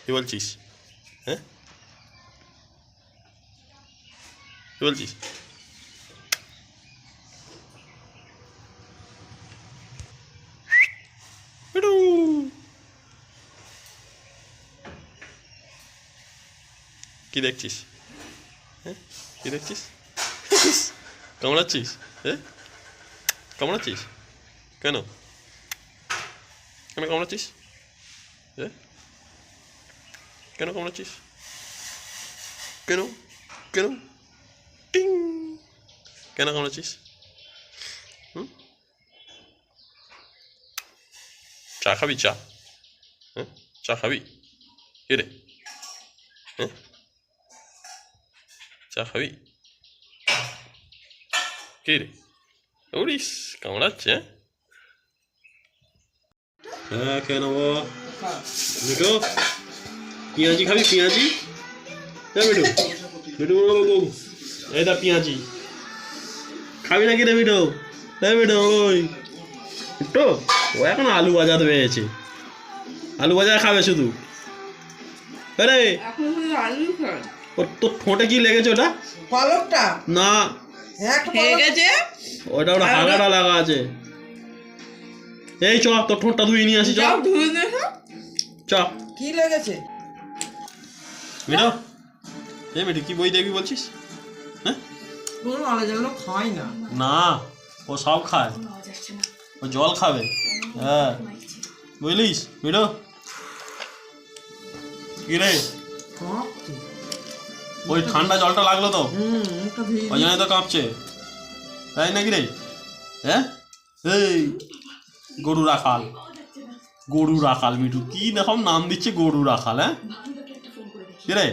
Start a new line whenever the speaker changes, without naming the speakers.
কি বলছিস? হ্যাঁ, কি বলছিস? মিঠু, কি দেখছিস? হ্যাঁ, কি দেখছিস? কামড়াচ্ছিস? হ্যাঁ, কামড়াচ্ছিস কেন? কেন কামড়াচ্ছিস? হ্যাঁ, কেন কামড়াচ্ছিস? কেন? কেন? টিং! কেন কামড়াচ্ছিস? হুম? চা খাবি? চা? হ্যাঁ, চা খাবি? কে রে? হ্যাঁ, চা খাবি? কে রে? উড়িস, কামড়াচ্ছে? হ্যাঁ, কেন মিঠু, পেঁয়াজি খাবি? পেঁয়াজি? হ্যাঁ মিঠু, মিঠু এই দা পেঁয়াজি খাবি নাকি রে মিঠু? হ্যাঁ মিঠু, ওই মিঠু, ও এখন আলু ভাজাতে পেয়েছে, আলু ভাজা খাবে শুধু। আরে ওর তোর ঠোঁটে কি লেগেছে? ওটা
পালকটা
না,
হয়ে গেছে,
ওটা ওটা হাগাটা লাগা আছে। এই চ, তোর ঠোঁটটা ধুয়ে নিয়ে আসি। চ চ।
কি লেগেছে?
মিঠু, এই মিঠু, কি বই দেখবি বলছিস? হ্যাঁ,
কোনো নলেজ এগুলো খাই না।
না, ও সব খায়, ও জল খাবে। হ্যাঁ, বুঝলিস মিঠু? কি রে, ওই ঠান্ডা জলটা লাগলো তো, ওই জন্য তো কাঁপছে, তাই নাকি রে? হ্যাঁ, এই গরু রাখাল, গরু রাখাল মিঠু, কি দেখো নাম দিচ্ছে গরু রাখাল। হ্যাঁ, কি রে?